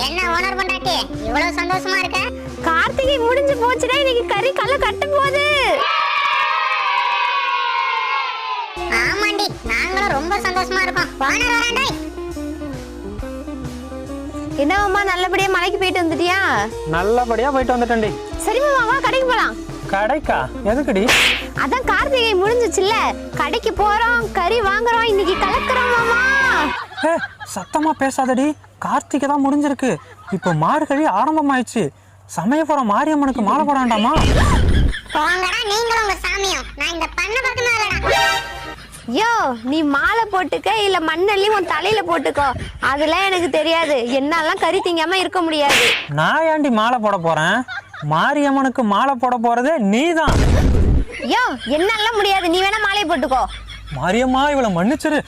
என்ன ஓனர் பொண்டாட்டி இவ்வளவு சந்தோஷமா இருக்க? கார்த்திகை முடிஞ்சு போச்சுடா, இன்னைக்கு கறி கல்ல கட்ட போகுது. ஆமாண்டி, நாங்களும் ரொம்ப சந்தோஷமா இருக்கோம். ஓனர் வராண்டே. என்ன மாமா, நல்லபடியா மலைக்கு போயிட்டு வந்துட்டியா? நல்லபடியா போயிட்டு வந்துட்டேன்டி. சரி மாமா, வா கடைக்கு போலாம். கடைக்கா? எதுக்குடி? அதான் கார்த்திகை முடிஞ்சுச்சுல்ல, கடைக்கு போறோம், கறி வாங்குறோம், இன்னைக்கு கலக்குறோம் மாமா. சத்தமா பேசாதடி, கார்த்திகை தான் முடிஞ்சிருக்கு. இப்போ மார்கழி ஆரம்பமாயிடுச்சு. சமயபுரம் மாரியம்மனுக்கு மாலை போட வேண்டாமா? போங்கடா நீங்களும் உங்க சாமியும். நான் இந்த பண்ண பக்கமே வரடா. யோ, நீ மாலை போட்டுக்க இல்ல மண்ணள்ளி உன் தலையில போட்டுக்கோ, அதெல்லாம் எனக்கு தெரியாது. என்னாலாம் கறி திங்காம இருக்க முடியாது. நான் ஏண்டி மாலை போட போறேன்? மாரியம்மனுக்கு மாலை போட போறதே நீதான். யோ, என்னாலாம் முடியாது, நீ வேணா மாலையை போட்டுக்கோ. மாரியம்மா, இவளை மன்னிச்சிரு.